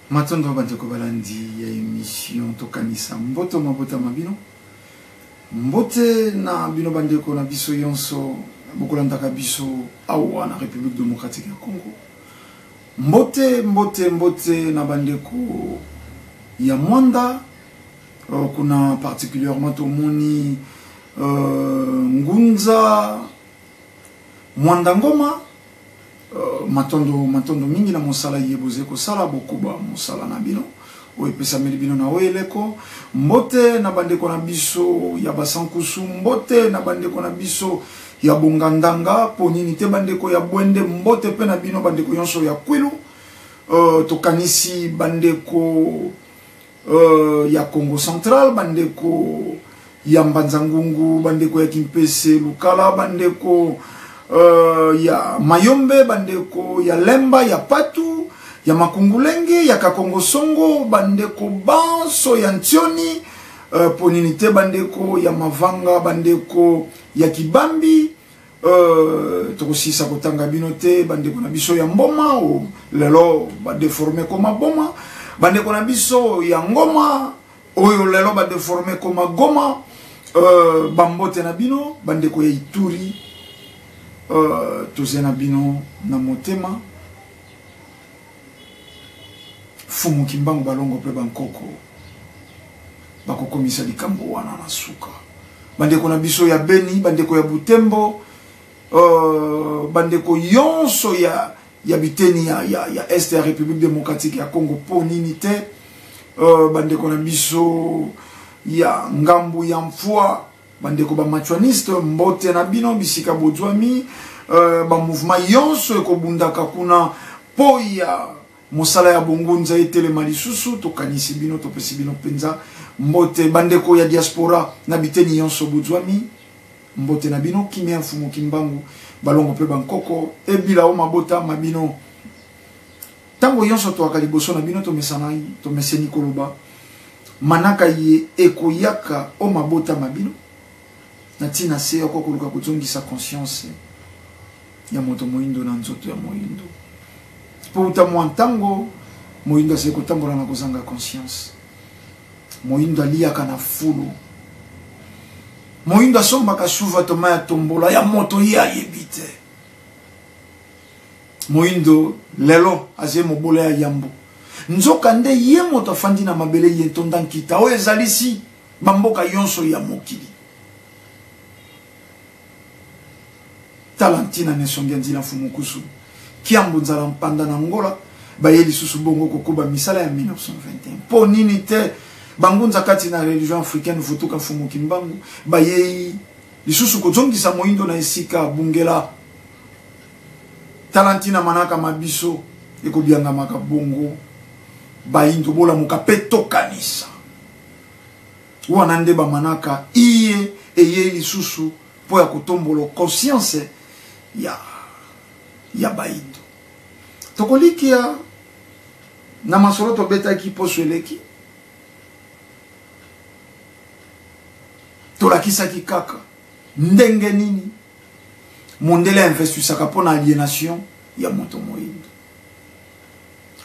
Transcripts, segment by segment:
Matondo bandeko balandi ya émission tokanisa mboto mabota mabino. Mbote na bino bandeko na biso yonso bokolandaka biso awa na République démocratique ya Congo. Mbote na bandeko ya Mwanda. Kuna particulièrement tomoni Ngunza Mwanda Ngoma. Matondo mingi na mosala yeboze ko sala bokuba mosala na bino o epesa bino na oeleko mbote na bandeko na biso ya basankusu mbote na bandeko na biso ya bongandanga ponini te bandeko ya bwende mbote pe na bino bandeko yonso ya kwilu tokanisi bandeko ya Congo Central bandeko ya Mbanzangungu bandeko ya Kimpese Lukala bandeko ya Mayombe bandeko ya Lemba ya Patu ya Makungulenge ya Kakongo Songo bandeko Banso ya Ntioni poninite bandeko ya Mavanga bandeko ya Kibambi tokosisa kotanga binote bandeko na biso ya Mboma o lelo ba déformer koma Boma bandeko na biso ya Ngoma oyo lelo ba déformer koma Goma bambote na bino bandeko ya Ituri tozena bino na motema fumu kimbangu balongo pe bankoko bakokomisa likambo wana na suka bandeko na biso ya Beni bandeko ya Butembo bandeko yonso ya biteni ya Est ya République démocratique ya Congo po nini te bandeko na biso ya ngambu ya Mfua bandeko ba machuaniste mbote na bino bisika bozwami ba mouvement yonso ekobundaka kuna po ya mosala ya bongunza etelema lisusu tokanisi bino topesi bino penza mbote bandeko ya diaspora na biteni yonso bozwami mbote na bino kimia mfumu kimbangu balongo pe bankoko ebila o mabota mabino tango yonso to akaliboso na bino to mesanai to meseni koloba manaka ye ekoyaka o mabota mabino na tina se yoko kuluka kuzongisa conscience ya moto moindo na nzoto ya moindo po utamu antango moindo se kotambola na kozanga conscience moindo aliaka na fulu moindo asombaka suva toma ya tombola ya moto ya yebite moindo lelo aze mobola ya yambo nzoka nde ye moto afandi na mabele ye tondankita o ezalisi bamboka yonso ya mokili talantina nesongia nzila fumukusu kiambo nzala mpanda na ngola bayeli susu bongo kokuba misala ya 1921 po nini te bangunza kati na religion africaine futuka fumu kimbangu bayei lisusu kozongisa moindo na esika bungela talantina manaka mabiso ekobianga makabongo baindo bola muka petokanisa wana nde ba manaka iye eye lisusu po ya kutombolo conscience ya baindo tokolikia na masolo tobeta ki poso eleki tolakisa ki kaka ndenge nini mondele investisaka pona aliénation ya moto moindo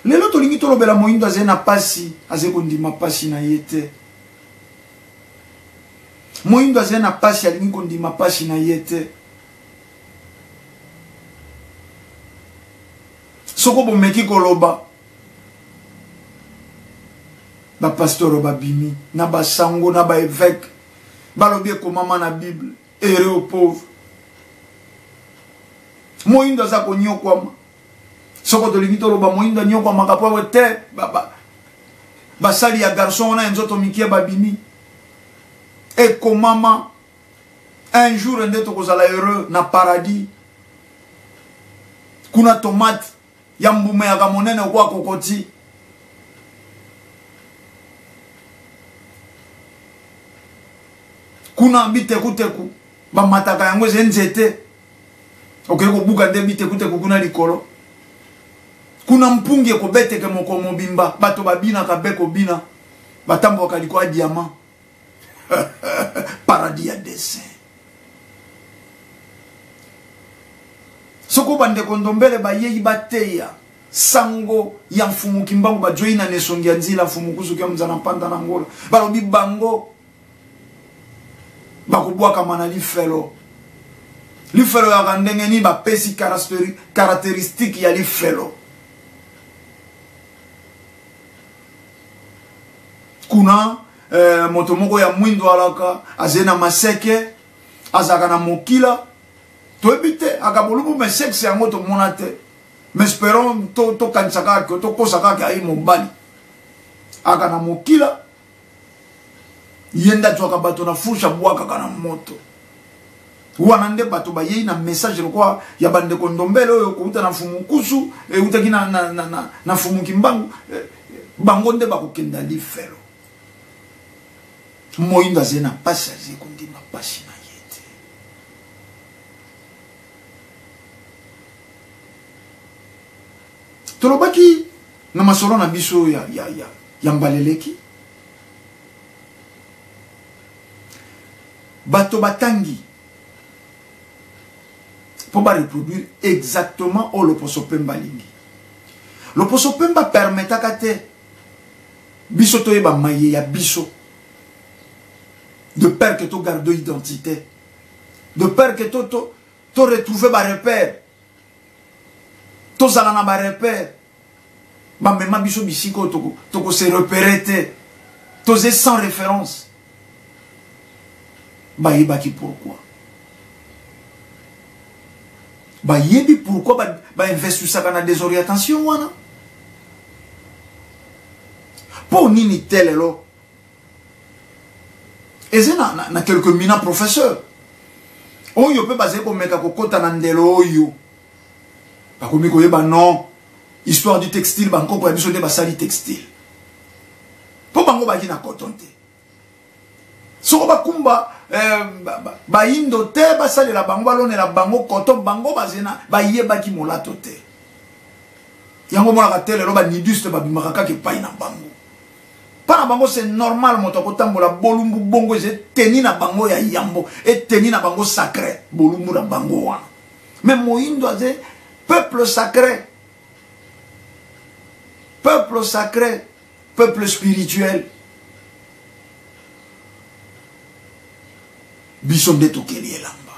lelo tolingi tolobela moindo aze na pasi aze kondima pasi na yete moindo aze na pasi alingi kondima pasi na yete soko bomeki koloba ba pasteur babimi na basango na ba évêque balobi komama na Bible ere au pauvre moindo za konyokwama soko tolingi toloba moindo nyokwama kapo te basali ya garçon na nzoto mikie babimi et komama un jour nde tokozala heureux na paradis kuna tomate ya mbume ya kamonene kwa kokoti kuna bitekuteku bamataka yango nzete okeko buka nde bitekuteku kuna likolo kuna mpungi ekobeteke moko mobimba bato babina kabeko bina batambo kaliko diamant paradis ya dessin soko bande kondombele bayei bateya sango ya mfumu kimbangu ba joina nesongi ya nzila mfumu kusu kia mzana mpanda na ngola balobi bango bakubwa kama na lifelo ya kandenge ni ba pesi caractéristique ya lifelo kuna moto moko ya mwindo alaka azena maseke azaka na mokila to ebite akabolubu meseke yango to monate mais espérons to kansaka to kosaka ka ai mobali aka na mokila yenda tu akabato na fusha bwaka kana moto wana nde bato ba yei na message kwa ya bande kondombele oyo kuuta na fumu kusu utaki na fumu kimbangu bango nde bakokenda lifelo moinda zena pasa zikundima pasi na yete tolobaki na masolo na biso ya mbaleleki bato batangi pour reproduire exactement au Loposo Pemba lingi. Loposo Pemba permet à kate biso to yeba maye ya biso de peur que to garde identité, de peur que to retrouver ba repère, to zalana ba repère, ba mema biso bisiko to se repérer to ze sans référence. Ba yeba ki pourquoi? Ba yebi pourquoi ba investir ça dans des orientations wana? Pour nini tel lo? Et c'est na quelques minants professeurs. Oyo peut baser comme meka kokota na ndelo oyo. Ba komi ko yeba non. Histoire du textile banko ko biso de basali textile. Po bango ba kina kotonte. So ba kumba ba indo te basali la bango balone la bango koton bango bazena ba yeba ki molato te. Yango mona ka tele lo ba niduste ba bimaka ke pai na bango. Pana bango c'est normal motokotambola bolumbu bongo ze teni na bango ya yambo et teni na bango sacré bolumbu na bango wana. Mais moindo aze peuple sacré. Peuple sacré, peuple spirituel. Bison de tokeli elamba.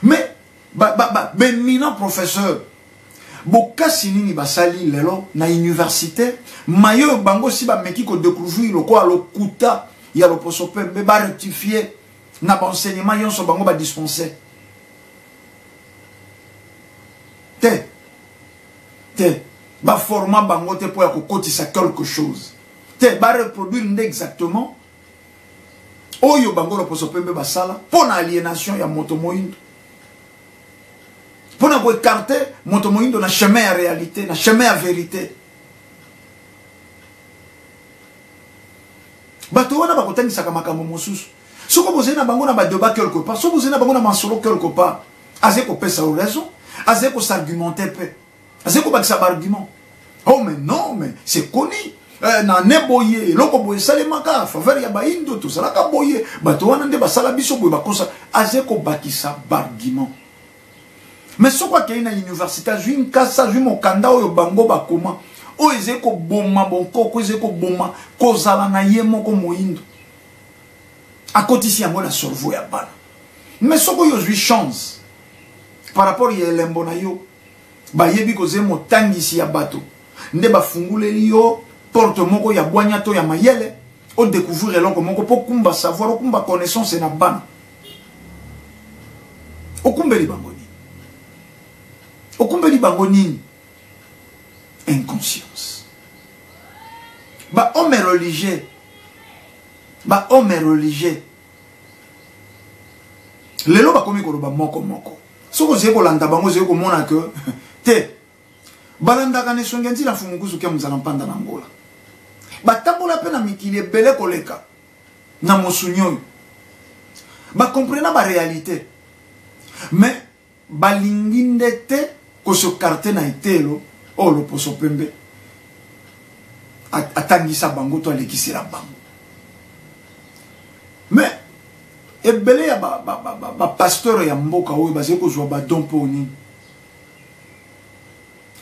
Mais éminent professeur bokasi nini basali lelo na université mayo bango si ba meki ko découvrir lo ko alokuta ya Loposo Pemba ba rectifier na ba enseignement yonso bango ba dispenser te ba format bango te pour ya kokotisa quelque chose te ba reproduire exactement oyo bango Loposo Pemba basala pour na aliénation ya moto moindo. Pour ne pas écarter moto moindo na chemin à réalité, na chemin à vérité. Bato wana bakotani saka makambo mosusu. Soko bozena bango na ba débat quelque part, soko bozena bango na masolo quelque part. Azeko pesa au raison, azeko s'argumenter peu. Azeko bakisa argument. Oh mais non, mais c'est connu. Na neboye, loko boye salemaka faveur ya ba indo to salaka boye. Bato wana nde basala biso boye bakosa azeko bakisa argument. Mais ce quoi qu'il y a une université, j'ai une casse, j'ai mon kanda ou bango bakoma, ou ezeko boma bonko, ou ezeko boma, kozala na yemo ko moindo. À côté ici, la sorvo ya bana. Mais ce quoi j'ai chance par rapport à l'embo na yo, ba yebi ko zemo tangi si ya bato. Nde ba fungule yo porte moko ya boignato ya mayele, o découvrir eloko moko po kumba savoir, o kumba connaissance na bana. O kumbe li bango. Okumbeli bango nini? Inconscience. Ba homme religieux. Ba homme religieux. Lelo ba komi koloba moko moko. Soko zeko landa bango zeko mona que te balanda kane songenzi la fumukusu ke muzala mpanda na ngola. Ba tambola pe na mikili ebele koleka na mosunyo. Ba comprena ba réalité. Mais balinginde te ko so carte na itelo o Loposo Pemba atangisa bango to alekisira bango. Mais ebele ya ba pasteur ya mboka oyo bazeko zwa ba don poni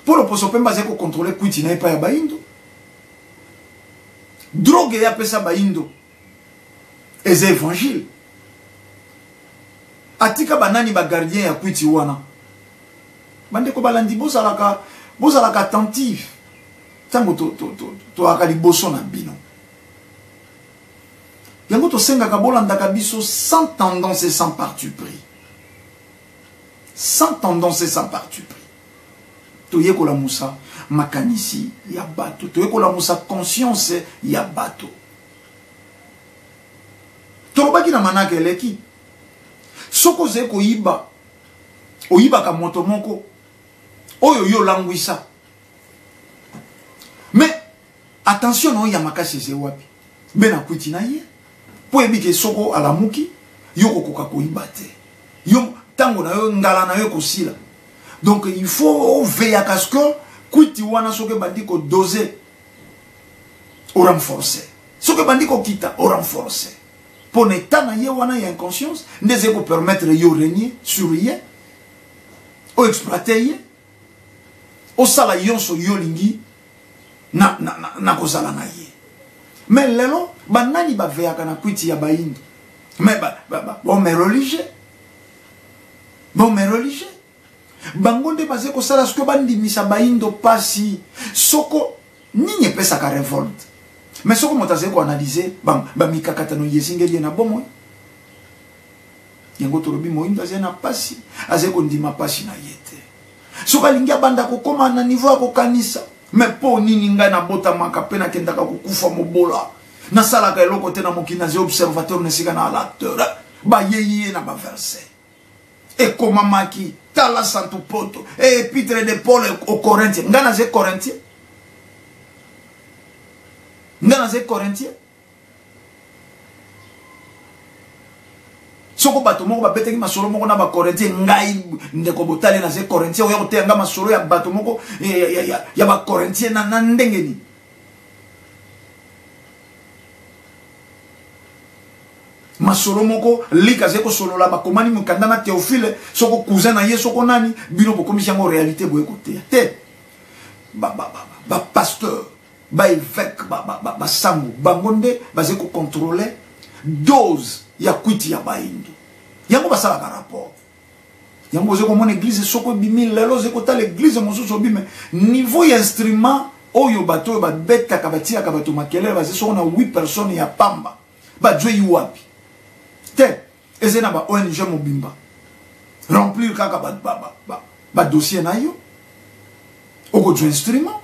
Pour le poso pemba zeko contrôler kwiti na epa ya baindo. Drogue ya pesa baindo. Eze évangile. Atika banani ba gardien ya kwiti wana. Bande ko balandi bozalaka attentif. Tango to akali boso na bino. Yango to senga ka bolanda ka biso sans tendance et sans parti pris. Sans tendance et sans parti pris. Toye ko la musa makanisi ya bato. Toye ko la musa conscience ya bato. Tolobaki na manaka eleki. Soko ze ko iba. Oyiba ka moto moko. Oyo yo langwisa. Mais attention no ya makasi ze wapi. Bena kwiti na ye. Po ebike soko alamuki yo kokoka ko ibate. Yo tango na yo ngala na yo kosila. Donc il faut veiller à ce que kwiti wana soke bandi ko doser au renforcer. Soke bandi ko kita au renforcer. Pour ne ta na ye wana ya inconscience, ndeze ko permettre yo régner sur ye. O exploiter ye. O sala yonso yo lingi na kozala na ye. Mais lelo banani ba veya kana kwiti ya baindo. Mais bon mais religieux. Bon mais religieux. Bangonde baze ko sala sko bandi misa baindo pasi soko ninye pesa ka revolte. Mais soko motaze ko analyser ba mikakata no yesingeli na bomo. Yango tolobi moindo azena pasi azeko ndima pasi na yete. Soka lingia banda ko koma na niveau ko kanisa. Mais po nini nga na bota makapena kendaka kukufa mobola. Na sala ka eloko te na mokina ze observateur ne sika na l'acteur. Ba yeye na ba verset. Et comment maki tala santo poto et épître de Paul aux Corinthiens. Nga na ze Corinthiens. Nga na ze Corinthiens. Soko bato moko ba beteki masolo moko na ba Corinthiens ngai ndeko botale na ze Corinthiens oyo te nga masolo ya bato moko ya ba Corinthiens na ndenge ni. Masolo moko lika zeko solo la ba komani mukanda na Théophile soko cousin na ye soko nani bino bokomisi yango réalité boye kote te ba pasteur ba évêque ba sango bangonde bazeko contrôler dose ya kwiti ya baindo yango basala ka rapport yango zeko mon église soko bimi lelo zeko ta l'église mosusu bime niveau ya instrument oyo bato ba beta ka batia ka bato makele bazeso na 8 personnes ya pamba ba jwe yuapi te ezena ba ONG mobimba remplir kaka ba dossier na yo oko jwe instrument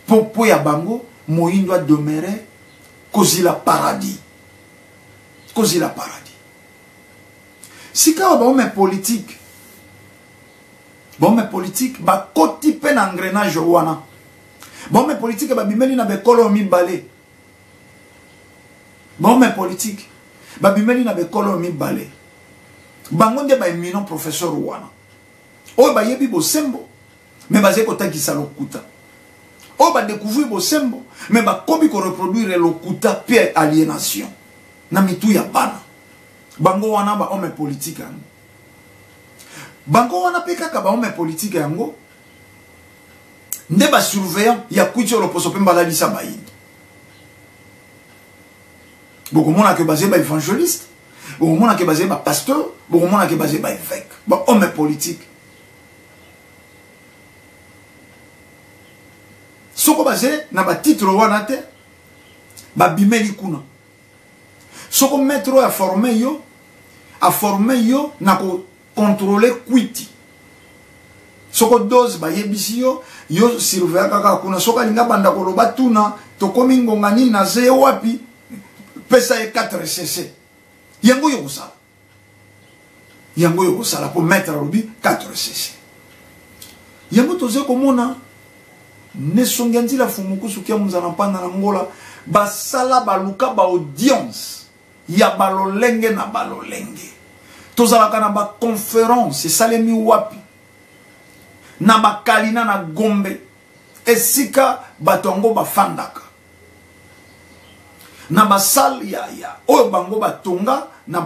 po ya bango moindo doit demeurer kozila paradis. Kozila paradis. Si ka ba homme politique. Ba homme politique ba koti pe na engrenage wana. Ba homme politique ba bimeli na bekolo mibale. Ba homme politique ba bimeli na bekolo mibale. Bango nde ba éminent professeur wana. O ba yebi bo sembo me ba zeko takisa lokuta. O ba découvrir bo sembo mais ba kobi ko reproduire lokuta pe aliénation na mitu ya bana bango wana ba homme politique yango bango wana pe kaka ba homme politique yango nde ba surveillant ya kwiti lo poso pe mbala lisa bayindo boko mona ke basé ba évangéliste boko mona ke basé ba pasteur boko mona ke basé ba évêque ba homme politique. Soko basé na ba titre wana te ba bimeli kuna. Soko metro a formé yo na ko contrôler kwiti. Soko dose ba yebisi yo surveiller kaka kuna soka linga banda ko loba tuna to komi ngongani na ze wapi pesa e 4 cc. Yango yo sala pour mettre lobi 4 cc. Yango toze komona ne songanzi la fumukusu kia muzana mpanda na ngola basala baluka ba audience ya balolenge na balolenge tozalaka na ba conférence esalemi wapi na bakalina na Gombe esika batongo bafandaka na basal ya oyo bango batonga na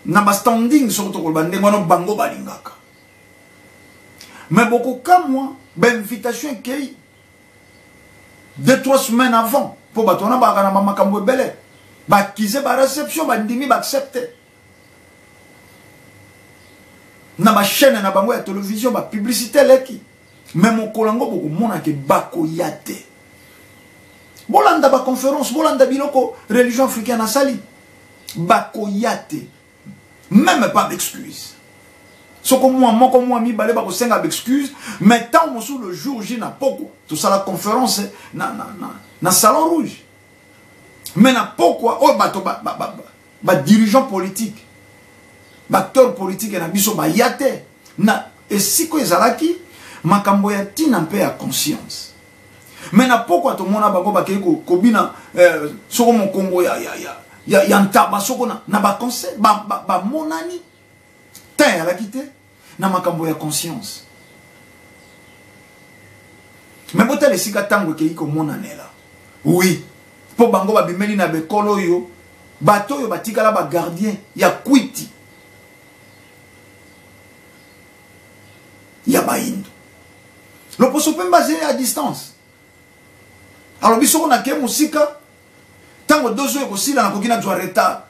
ba standing soto ko bandengo no bango balingaka Mais beaucoup comme moi, l'invitation qui 2-3 semaines avant, pour batona bakana mama kambo belé, ba kize ba réception ba ndimi ba accepter. Na ma chaîne na bango ya télévision ba publicité leki. Même au Kolango beaucoup mona ke bako yate. Bolanda ba conférence, bolanda biloko religion africaine a sali. Bako yate. Même pas d'excuse. Ce que moi, mi balé bako senga d'excuse, mais tant sous le jour J na poko. Tout ça la conférence na salon rouge. Mais na pourquoi oh ba dirigeant politique. Ba acteur politique na biso ba yate. Na et si ko ezalaki makambo ya tina mpe ya conscience. Mais na pourquoi tout le monde a bango ba keko kobina soko mon Congo ya ntaba soko na ba conseil ba monani ten ya la quitté na makambo ya conscience. Mais bote le sika tango ke iko monanela. Oui, po bango ba bimeli na bekolo yo bato yo batikala ba gardien ya kwiti ya baindo. Le poso peut baser à distance. Alors biso on a ke musika tango dozo yo kosila na kokina jwa retard.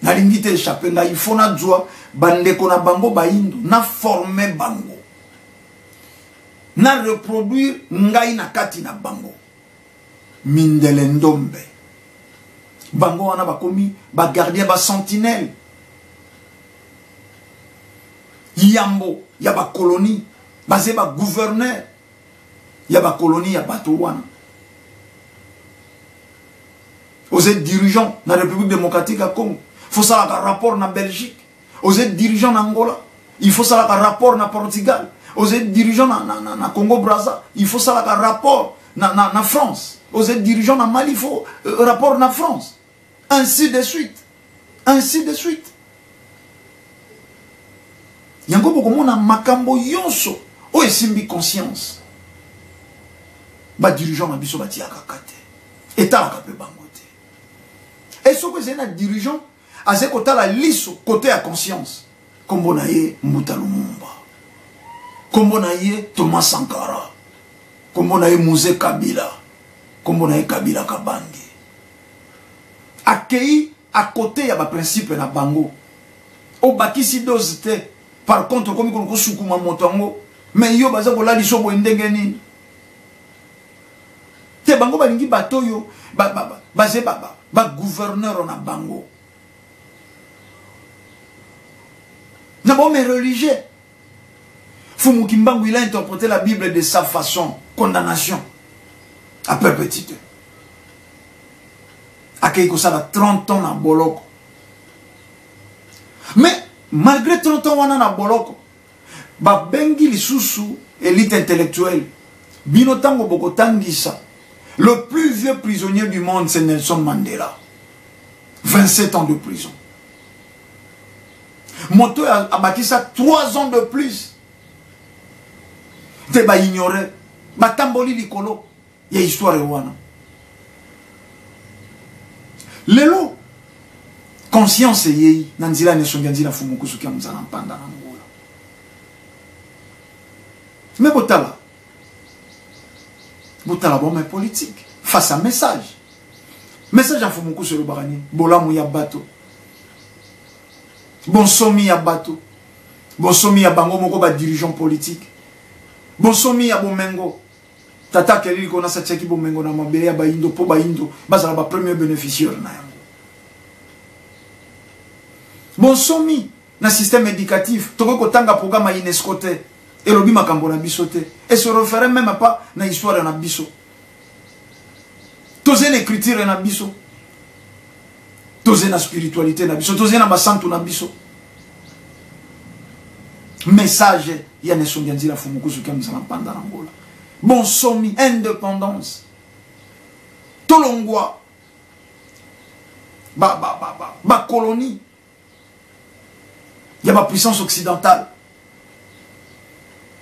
Na lingite échappé nga il faut na jwa bandeko na bango baindo na former bango. Na reproduire ngai na kati na bango. Mindele ndombe. Bango wana bakomi ba gardien ba sentinelle. Yambo ya ba colonie, basé ba gouverneur. Ya ba colonie ya bato wana. Vous êtes dirigeant dans la République démocratique à Congo. Il faut ça un rapport na Belgique. Vous êtes dirigeant en Angola. Il faut ça un rapport na Portugal. Vous êtes dirigeant na Congo Brazza. Il faut ça un rapport na France. Vous êtes dirigeant na Mali. Il faut rapport na France. Ainsi de suite. Ainsi de suite. Yango boko mona makambo yonso. O esimbi conscience. Ba dirigeant na biso bati akakate. Eta akape bangote. Et ce que c'est un dirigeant, à ce côté la liso, côté à conscience. Comme on a eu Mbuta Lumumba. Comme on a eu Thomas Sankara. Comme on a eu Mouzé Kabila. Comme on a eu Kabila Kabange. Accueilli à côté, il y a un principe na bango. Au bakisi dosite. Par contre, comme on a soukuma motongo. Mais yo baza kola liso bo ndengeni. Te bango balingi bato yo. Basé ba gouverneur na bango. Na bon mais religieux. Fumukimbangu il a interprété la Bible de sa façon. Condamnation. À perpétuité. Akeiko ça 30 ans na boloko. Mais malgré 30 ans wana na boloko, ba bengi lisusu élite intellectuelle. Bino tango boko tangisa. Le plus vieux prisonnier du monde, c'est Nelson Mandela. 27 ans de prison. Moto a bâti ça 3 ans de plus. Te ba ignorer. Ba tamboli likolo. Il y a histoire wana. Lelo. Conscience yei. Nanzila nesonganzila fumukusu kia mzana mpanda na mgola. Mais botala. Botala bon mais politique. Face à message. Message en fumuku sur le barani. Bolamu ya bato. Bon somi ya bato. Bon somi ya bango moko ba dirigeant politique. Bon somi ya bomengo. Tata kelili kona sa tcheki bomengo na mabele ya ba indo po ba indo. Bazala ba premier bénéficiaire na yango. Bon somi na système éducatif. Toko kotanga programme à UNESCO te. Et lobi makambo na biso te. Et se référer même pas na histoire na biso. Toze na écriture na biso. Toze na spiritualité na biso. Toze na basantu na biso. Message ya ne songanzi la fumukusu kia mzala panda na ngola. Bon somi, indépendance. Tolongwa. Ba colonie. Il y a ma puissance occidentale.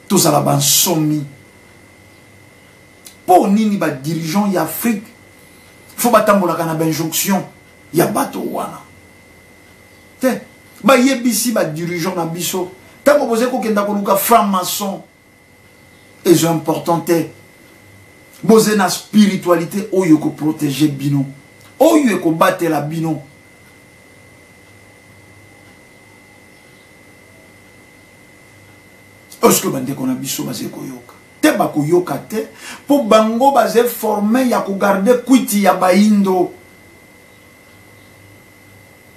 Tous à la base somi. Pour nini ba dirigeant y Afrique. Faut batambola kana benjonction. Y a bato wana. Te ba yebisi ba dirigeant na biso Tant que vous avez un franc-maçon, et c'est important, vous avez une spiritualité où vous protégez bino, où vous battez la bino. Est-ce que vous avez un biso basé koyoka? Te ba koyoka te, pour bango basé formé ya ko garder kwiti ya baindo.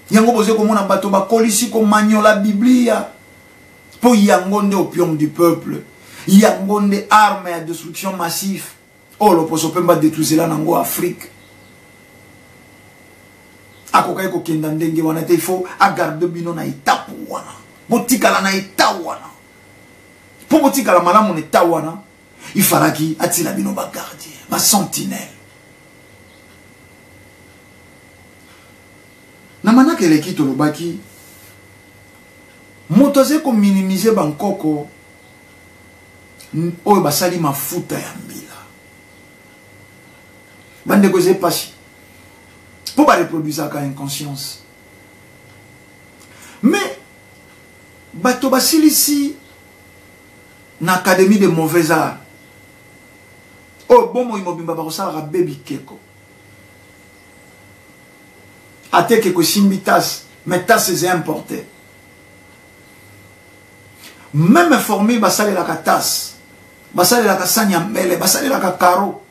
Yango bozé komona bato ba kolisi ko manyola Biblia. Pour yango nde opium du peuple. Yango nde arme à destruction massive. Oh, le poso peut pas détruire là nango Afrique. Akokai ko kenda ndenge wana te, il faut agarder bino na itapu wana. Botika la na itapu wana. Pour botika la malamu na itapu wana, il fallait ki atila bino ba gardien, ba sentinelle. Na manaka eleki tolobaki motoze ko minimiser bankoko oyo basali mafuta ya mbila. Bande ko pasi. Pour pas reproduire ça inconscience. Mais bato basili ici na académie de mauvais arts. Oh bon mo imobimba ba ko sala baby keko. Ate keko simbitas, mais tas c'est importé. Même formé basale la katas, basale la kasanya mbele, basale la kakaro.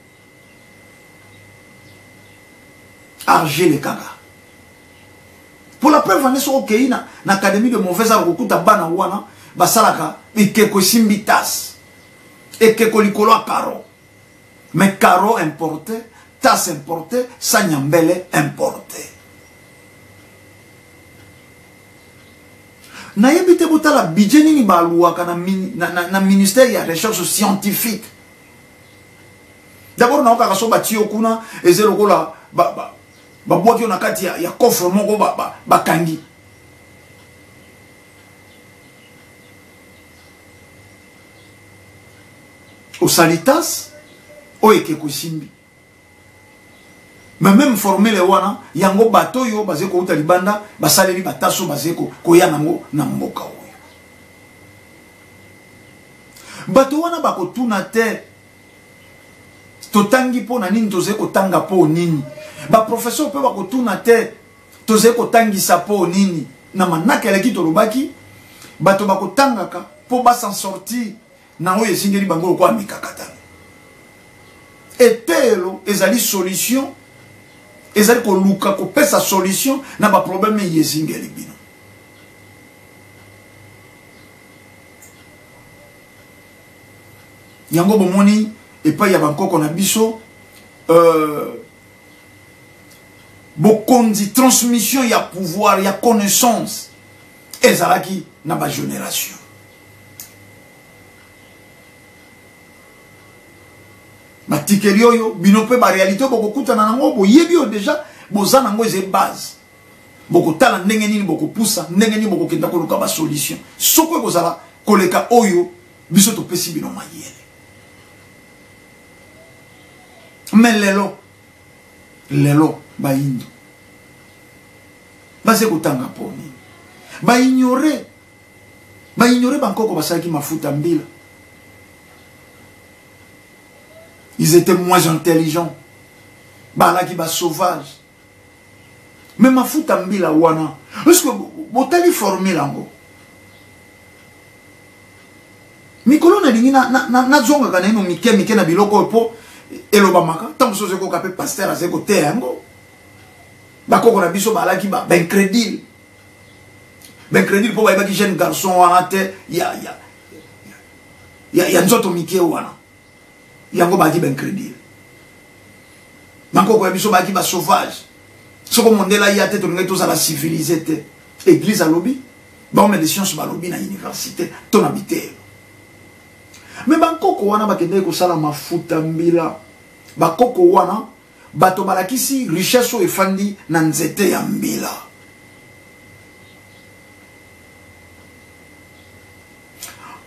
Argile kaka. Pour la preuve, on est sur OK na académie de mauvais arts okuta bana wana basalaka ikeko simbitas et keko likolo karo. Mais caro importé, tas importé, sanya mbele importé. Na yebite botala budget nini baluaka na ministère ya recherche scientifique. D'abord na okaka so batio kuna ezelo kola ba boaki na kati ya coffre moko bakangi. Au salitas oeke kosimbi. Mais même formé les wana yango bato yo bazeko uta libanda basaleli bataso bazeko koya nango na mboka oyo. Bato wana bako tuna te totangi po na nini tozeko tanga po nini. Ba professeur pe bako tuna te tozeko tangisa po nini. Na manaka eleki tolobaki bato bako tangaka po ba s'en sortir na oyo esingeli bango kwa mikakata. Etelo ezali solution. Ezali ko luka ko pesa solution na ba problème yezingeli bino. Yango bomoni epa ya bankoko na biso bokonzi transmission ya pouvoir ya connaissance ezalaki na ba génération. Matikeli oyo bino pe ba réalité boko kutana nango bo yebi o déjà boza nango eze base boko tala ndenge nini boko poussa ndenge nini boko kenda ko luka ba solution soko kozala koleka oyo biso to pesi bino mayele. Mais lelo ba indo base kutanga poni ba ignorer bankoko basaki mafuta mbila. Ils étaient moins intelligents. Bala qui ba sauvage. Mais ma futa mbila wana. Est-ce que botali formé lango? Mikolo na dingi na zonga kana ino mike na biloko po eloba maka. Tango so zeko kape pasteur azeko te yango. Bakoko na biso bala ki ba ben crédit. Ben crédit po ba ki jeune garçon wana te ya nzoto mike wana. Yango baki ben crédit. Manko ko biso baki ba sauvage. Soko mondela ya te to ngai to za civilisé te. Église à lobby, ba on des sciences ba lobby na université to habité. Mais bankoko wana bakende ko sala mafuta mbila. Bakoko wana bato balakisi richesse o efandi na nzete ya mbila.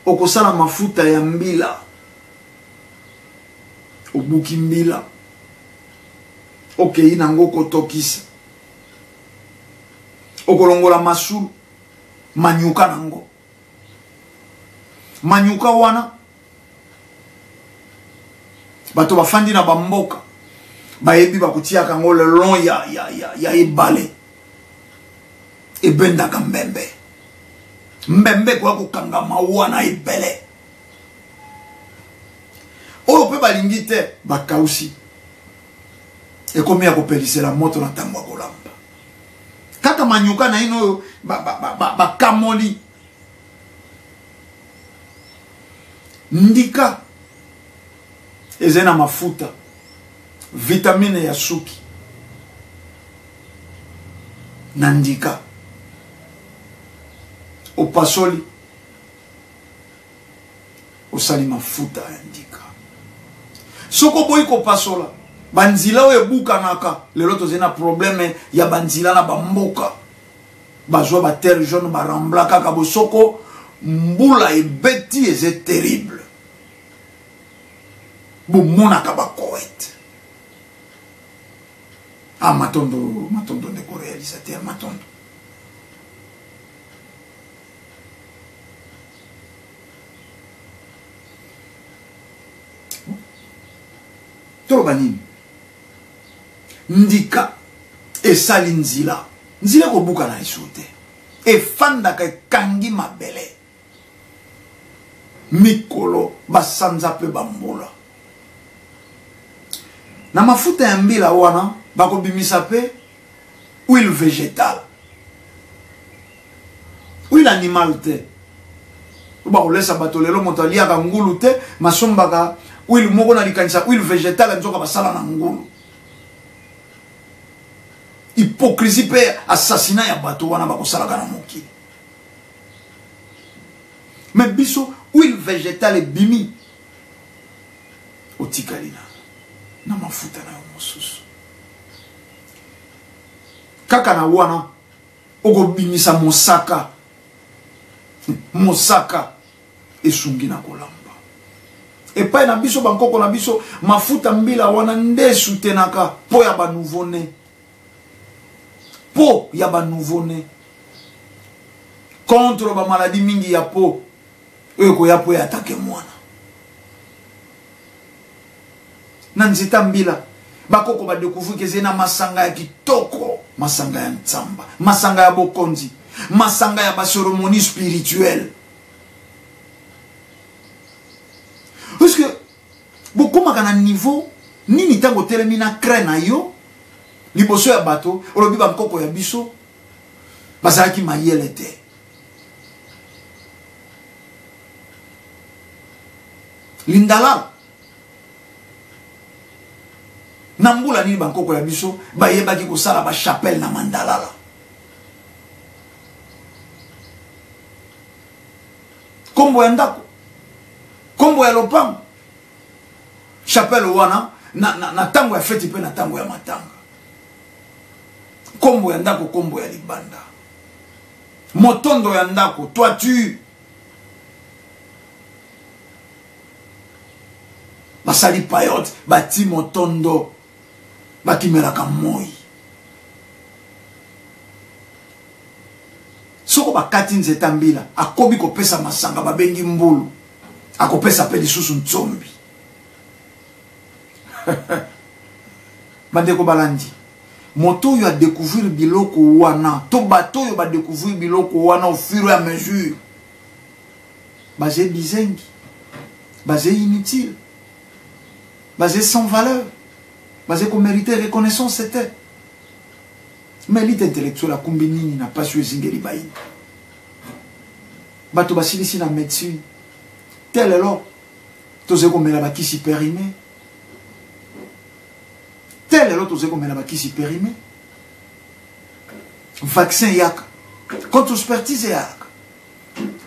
Oko sala mafuta ya mbila. Obuki mbila okei nango kotokisa okolongola masulu manyuka nango manyuka wana bato bafandi na bamboka bayebi bakutia kango le long ya ebale ebendaka mbembe mbembe kwa kukanga mawana ebele oyo pe balingi te bakausi ekomi ya kopelisela moto na ntango ya kolamba kaka manyuka na ino oyo bakamoli ndika eze na mafuta vitamine ya suki na ndika opasoli osali mafuta ya ndika soko boyi kopasola banzila oyo ebukanaka lelo toze na probleme ya banzila na bamboka bazwa baterre jaune barambla kaka bosoko mbula ebeti eze terrible bomonaka bakoete matondo ndeko réalisateur matondo toloba nini ndika esali nzila kobuka na lisu te efandaka ekangi mabele mikolo basanza pe bambola na mafuta ya mbila wana bakobimisa pe huile végétale huile animal te bakolesa bato lelo moto aliaka ngulu te masombaka huile moko na likanisa huile végétale nzoka basala na ngulu hypocrisie pe assassinat ya bato wana bakosalaka na mokili mais biso huile végétale bimi otikali na mafuta na yo mosusu kaka na wana okobimisa mosaka esungi na kolamba epai na biso bankoko na biso mafuta mbila wana nde sutenaka po ya nouveau-né contre ba maladie mingi ya po oyo koya po ya atake mwana na nzita mbila bakoko badécouvrir que na masanga ya kitoko masanga ya ntsamba masanga ya bokonzi masanga ya basérémonie spirituelle parce que bokomaka na niveau nini tango telemi na cré na yo liboso ya bato olobi bankoko ya biso bazalaki mayele te lindala na mbula nini bankoko ya biso bayebaki kosala ba chapelle na mandalala kombo ya ndako kombo ya lopango chapelle wana na tango ya feti pe na tango ya matanga kombo ya ndako kombo ya libanda motondo ya ndako toiture basali payote bati motondo bakimelaka moi soko bakati nzeta mbila akobi kopesa masanga babengi mbulu akopesa pe lisusu ntsombi bandeko balandi moto yo a découvrir biloko wana to bato yo ba découvrir biloko wana au fur et à mesure basé bizengi basé inutile basé sans valeur basé qu'on méritait reconnaissance c'était mais l'élite intellectuelle a combini n'a pas su zingeri baïn bato basilisi na médecine tel alors toze ko mela bakisi périmé tel alors toze ko mela bakisi périmé vaccin yak contre expertise yak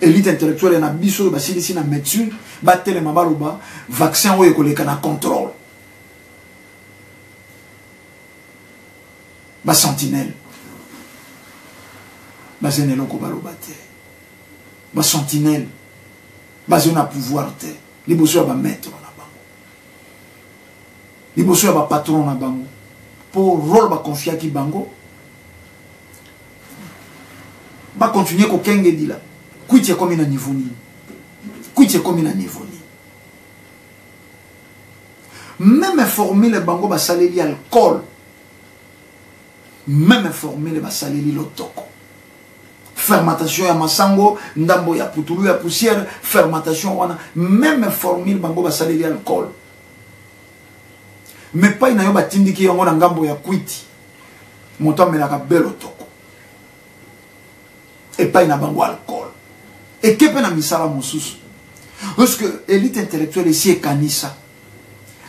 élite intellectuelle na biso basilisi na médecine batele mabaloba vaccin oyo koleka na contrôle ba sentinelle ba zenelo ko baloba te ba sentinelle ba zona pouvoir te liboso ba maître na bango liboso ba patron na bango pour rôle ba confier ki bango ba continuer ko kenge dila kuitia comme na niveau nini Quitté comme un niveau. Même formule bango basaleli alcool. Même formule basaleli lotoko. Fermentation ya masango, ndambo ya putulu ya poussière, fermentation wana, même formule bango basaleli alcool. Mais pas inayo batindiki yango na ngambo ya kwiti. Moto amelaka belo toko. Et pas ina bango alcool. Et kepe na misala mosusu. Parce que élite intellectuelle ici est kanisa.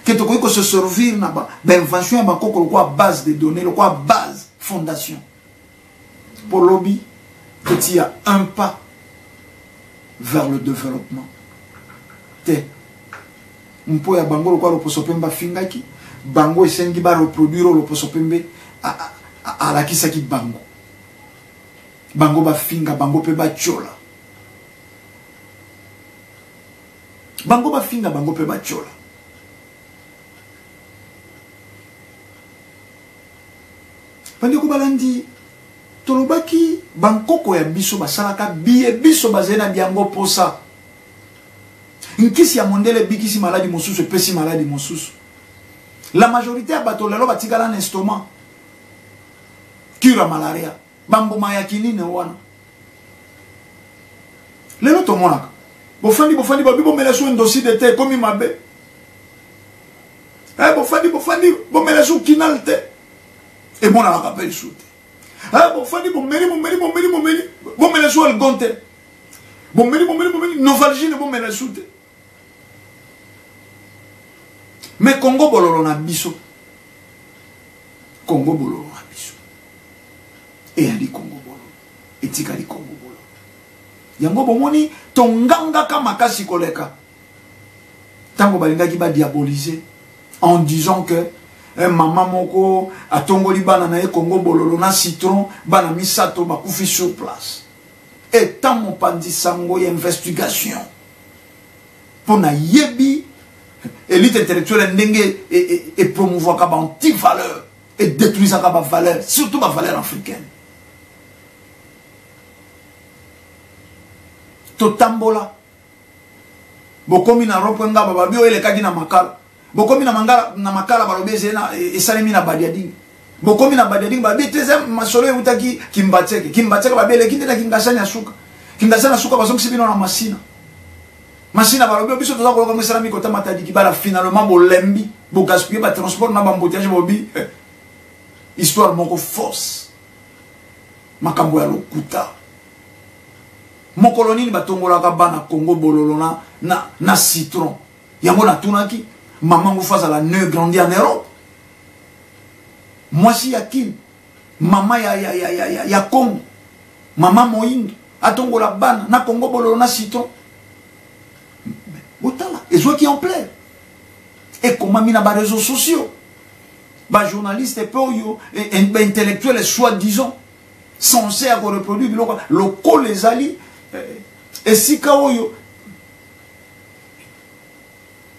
Que tu peux se servir na ba invention ya bakoko quoi base de données, le quoi base fondation. Pour lobby, il y a un pas vers le développement. Te. Mpo ya bango le quoi le posopemba fingaki, bango esengi ba reproduire le posopembe à la kisaki bango. Bango ba finga, bango pe ba chola. Bango ba finga, bango pe ba chola. Pandeko balandi tolobaki bankoko ya biso basalaka biye biso bazena biango posa. Nkisi ya mondele bikisi maladi mosusu pesi maladi mosusu. La majorité ya bato lelo batikala na estomac. Cure malaria. Bambuma ya kinine wana. Lelo to monaka. Bofandi babi bomela so ndosi de te komi mabe. Bofandi bomela so kinal te. Et bon, on a rappelé sous. Ah, bon, fani, bon, meri, bon, me sous le gonte. Bon, meri, novalgie, bon, me la sous. Mais Congo bololo na biso. Congo bololo na biso. Et ali Congo bololo. Et tikali Congo bololo. Yango bomoni, tonganga kamakasi koleka. Tango balingaki ba diaboliser en disant que maman moko atongoli bana na Congo bololo na citron bana misato bakufi sur place. Et tant mon pandi sango y investigation pour na yebi élite intellectuelle ndenge et promouvoir kaba anti-valeur et détruire kaba valeur, surtout ma valeur africaine. Totambola bokomi na ropenga bababio ele kaki na makala. Bokomi na mangala na makala balobeze na esalemi na badiading. Bokomi na badiading babi teze masolo utaki kimbateke babele kindela kingasanya suka. Kingasanya suka bazongi sibino na masina. Masina balobio biso toza koloka misala mikota matadiki bala finalement bolembi, bo gaspiller ba transport na ba embouteillage bobi. Histoire moko force. Makambo ya lokuta. Mokoloni ni batongola ka bana Congo bololo na citron. Yango na tunaki maman vous fasse à la nœud grandi en Europe. Moi si yakin. Maman ya Congo. Maman Moïnd. Atongo la ban. Na Congo bololo na citron. Botala. Et je qui en plaît. Et comment mina ba réseaux sociaux. Ba journaliste et peu yo. Et intellectuel soi-disant. Censé à reproduire le col les alliés. Et si kaoyo.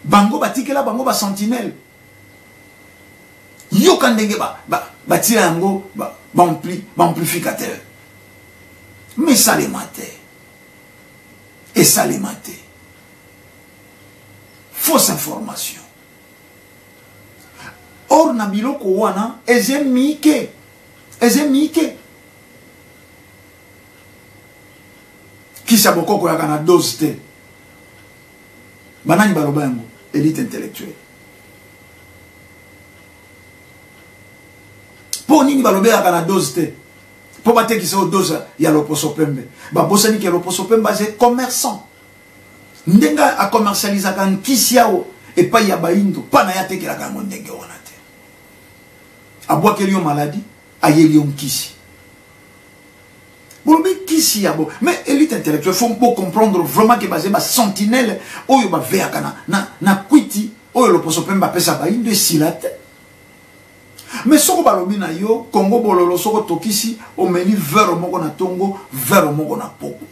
Bango batikela bango ba sentinelle. Yo kandenge ba tira yango ba amplificateur. Mais ça les matait. Et ça les matait. Fausse information. Or na biloko wana ezemike. Kisa bokoko ya kana dose te. Banani baloba yango. Élite intellectuelle. Pour nini balobe ya kana dose te. Pour bate ki se o dose ya loposopembe. Ba bosani ke loposopembe c'est commerçant. Ndenga a commercialiser kan kisiao et pas ya baindo. Pa na ya te ke la kango ndenge wana te. Abwa ke lion maladie, aye lion kisi. Bon, mais qui s'y a bon? Mais élite intellectuelle, il faut comprendre vraiment que basé ma sentinelle, oyo ba veakana, na kwiti, oyo lo poso pemba pesa ba inde silate. Mais soko balobi na yo, Congo bololo soko tokisi, o meni vero moko na tongo, vero moko na poko.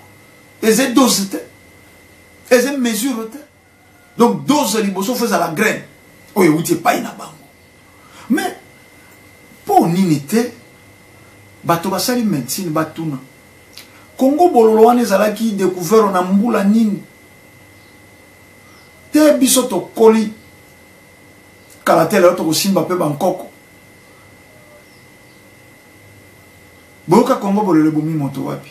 Et c'est dose te. Et c'est mesure te. Donc dose liboso faisait la graine. Oyo uti pa ina bango. Mais, pour ninite, bato basali médecine batuna. Congo bololo wane zalaki découvert na mbula nini. biso to koli kalatele auto ko simba pe bankoko boka Congo bolele bomi moto wapi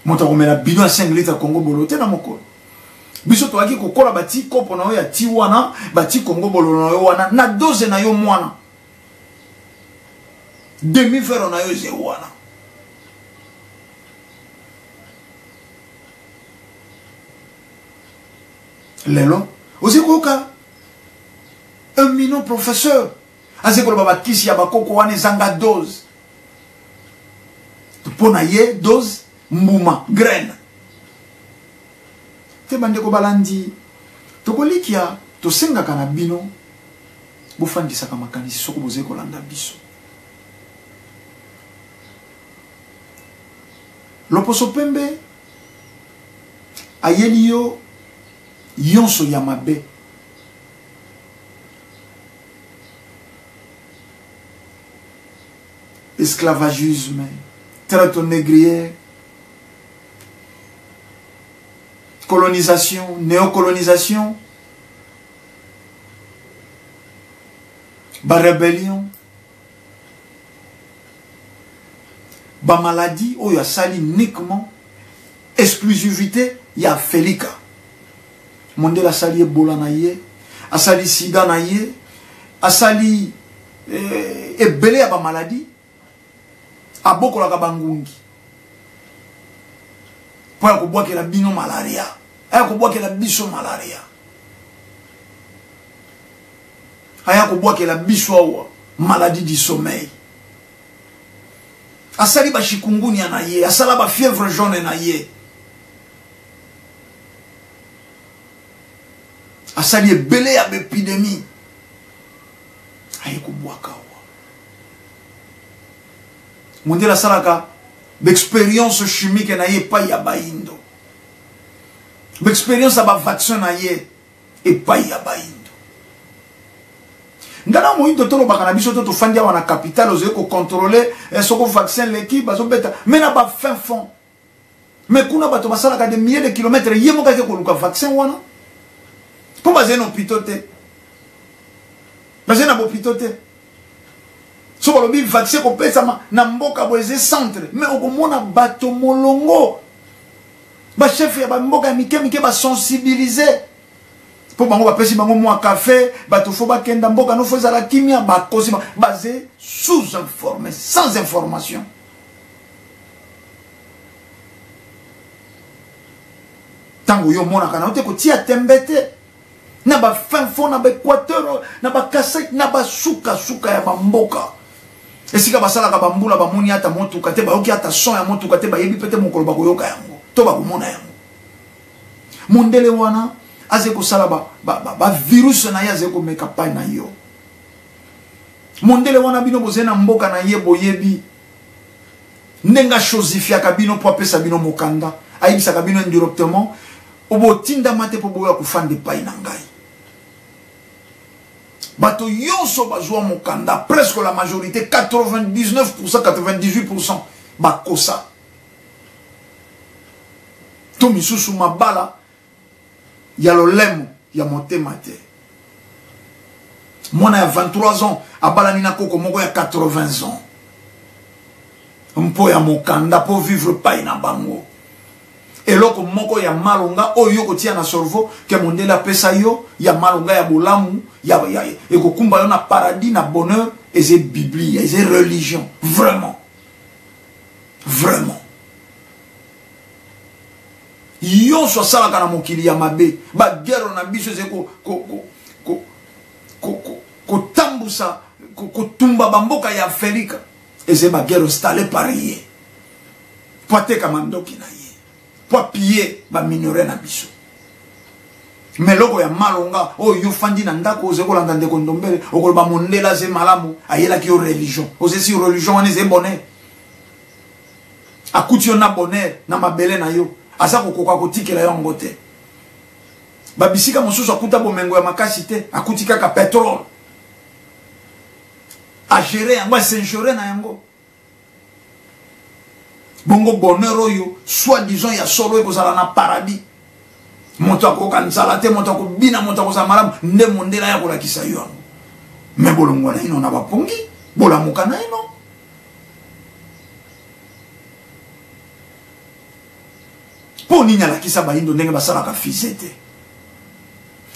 moto ko mena bidon 5 litres Congo bolo te na mokolo biso to aki ko kola bati kopo na yo ya ti wana bati Congo bolo na yo wana na dose na yo mwana demi fer na yo ze wana lelo osi koka un minot professeur azeko baba kisi ya bakoko wana zanga dose pona ye dose mbuma graine te bande ko balandi to kolikia to senga kana bino bofandisa kama kanisi soko boze ko landa biso loposo pembe ayeli yo yonso ya mabe esclavagisme, traite négrière, colonisation, néocolonisation, rébellion, maladie, où il y a sali uniquement, exclusivité, il y a Félika. Monde la sali Ebola naïe, a sali sida naïe, a sali ebele à maladie. Aboko la kabangungi pour ko boire que la bino malaria aya ko boire que la biso malaria aya ko boire que la biso maladie du sommeil asali ba chikungunya na ye asala ba fièvre jaune na ye asali ebele ya épidémie aya ko boire ka monde la salaka l'expérience chimique na ye pa ya baindo l'expérience aba vaccin na ye e pa ya baindo ngana moindo tolo bakana biso to fandia wana capitale ozo ko contrôler soko vaccin l'équipe bazo beta mais na ba fin fond mais kuna bato basalaka de milliers de kilomètres yemo ka ko luka vaccin wana po bazena hôpital te bazena hôpital te so balobi vaccin ko pesa na mboka boeze centre mais okomona bato molongo ba chef ya ba mboka mike ba sensibiliser po bango ba pesi bango mwa café bato fo ba kenda mboka no foza la kimia ba kosi basé sous informé sans information tango yo mona kana ote ko tia tembete na ba fin fond na ba équateur na ba cassette na ba suka ya ba mboka esika basala ka bambula ba moni ata motuka te ba oki ata son ya motuka te ba yebi pete mokolo ba koyoka yango to ba komona yango mondele wana aze ko sala ba virus na ya aze ko meka pa na yo mondele wana bino bozena mboka na ye boyebi nenga chosifia kabino po apesa bino mokanda ayibisa kabino indirectement obo tinda mate po boya kufande pa na ngai bato yonso bazwa mokanda presque la majorité 99% 98% bakosa to misusu mabala ya lolemo ya motema te mwana ya 23 ans abala nina koko moko ya 80 ans mpo ya mokanda po vivre pai na bango eloko moko ya malonga oyo kotia na cerveau ke mondela pesa yo ya malonga ya bolamu ya ekokumba yo na paradis na bonheur et c'est biblie et c'est religion vraiment yo so sala kana mokili ya mabe ba guerre na biso ze ko tambusa ko tumba bamboka ya Afrika et c'est ba guerre installée par ye poate kamandoki na ye po piller ba minore na biso mais loko ya malonga oyo fandi na ndako ozekola ndande kondombele okoloba mondela ze malamu ayela ki religion ozesi religion wana ze bonheur akuti yo na bonheur na mabele na yo asa kokoka kotikela yo ngote babisika mosusu akuta bomengo ya makasi te akuti kaka pétrole a gérer yango s'ingérer na yango bongo bonheur oyo soit disons ya solo ekozala na paradis moto akoka nzalate moto akobina moto akosa malamu nde mondela ya kolakisa yo yango me bolongo na ino na bapongi bolamuka na ino po nini alakisa baindo ndenge basalaka fize te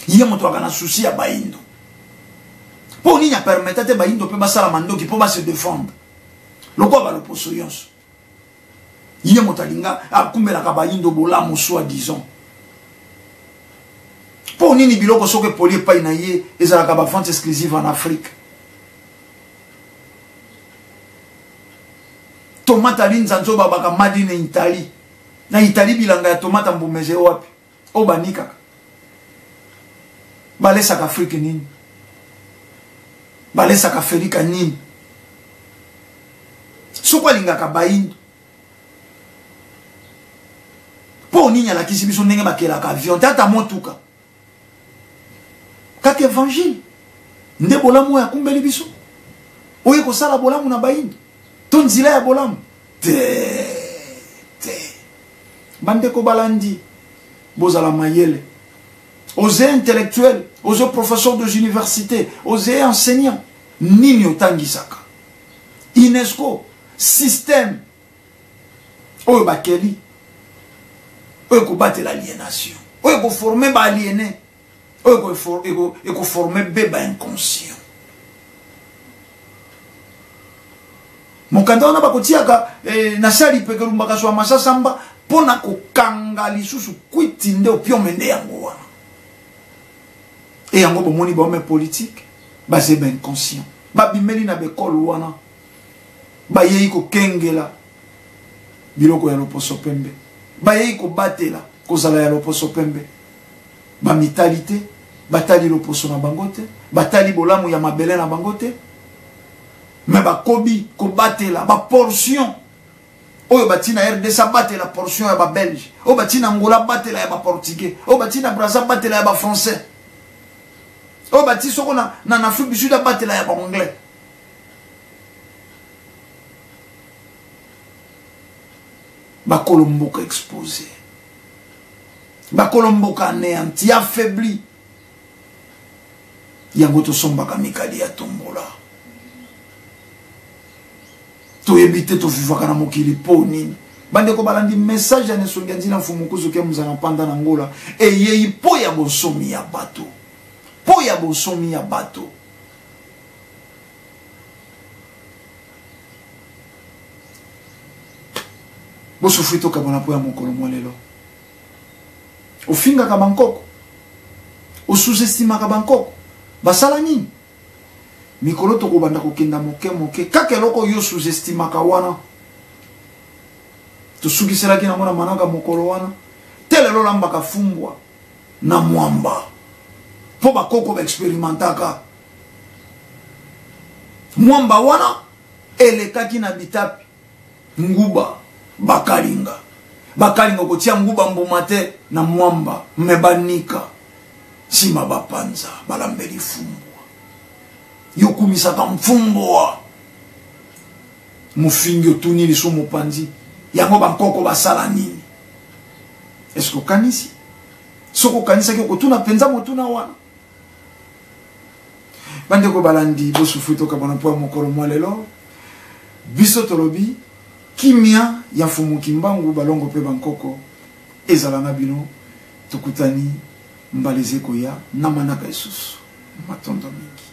ye moto akana susi ya baindo po nini apermeta te baindo mpe basala mandoki mpo base défendre lokola baloposo yonso ye moto alinga akumbelaka baindo bolamu soi-disant po nini biloko soki epoli epai na ye ezalaka bavente exclusive en Afrique tomate alinza nzo babaka madi na Italie na Italie bilanga ya tomate mbumeze wapi o banikaka balesaka Afrique nini balesaka Afrika nini soko alingaka baindo po nini alakisi biso ndenge bakelaka avion tata motuka kaka évangile nde bolamu ya kumbeli biso oye kosala bolamu na baindo to nzila ya bolamu te bandeko balandi bozala mayele osez intellectuel osez professeur de université osez enseignant nini otangisaka UNESCO système oyo bakeli oyo kobatela aliénation oyo koforme ba aliéné oyo koforme beba inconscient mokanda wana bakotiaka na sali pekelumbaka so masasamba pona kokanga lisusu kwiti nde opiome nde yango wana e yango bomoni baume politique bazeba inconscient babimeli na bekolo wana bayei kokengela biloko ya loposo pembe bayei kobatela kozala ya loposo pembe bamitali te batali loposo na bango te batali bolamu ya mabele na bango te me bakobi kobatela baportion oyo batina RDC batela portion ya babelge oyo batina Angola batela ya baportugais oyo batina Brazza batela ya bafrançais oyo bati soko na Afrique du Sud batela ya baanglais bakolomboka exposé bakolomboka anéanti affaibli yango tosombaka mikali ya tombola toyebite tofifaka na mokili po nini bandeko balandi message ya nesongi ya nzina mfumukuzu ke muzana panda na ngola eyei po ya bosomi ya bato po ya bosomi ya bato bosufri tokabona po ya mokolo mwa lelo ofingaka bankoko osuzestimaka bankoko basala nini mikolo tokobanda kokenda moke moke kaka eloko yo suzestimaka wana tosukiselaki nango na manaka mokolo wana telelo lambaka fumbwa na mwamba po bakoko baexperimentaka mwamba wana elekaki na bitapi nguba bakalinga kotia nguba mbuma te na mwamba mebanika sima bapanza balambeli fumbwa yokumisaka mfumbwa mufingi otuni liso mopanzi yango bankoko basala nini esko kanisi soko kanisa ki kotuna penza motuna wana bandeko balandi bosufu tokabona po mokolo mwa lelo biso tolobi kimia ya fumu kimbangu balongo pe bankoko ezala na bino tokutani mbaleze koya na manaka isusu matondo mingi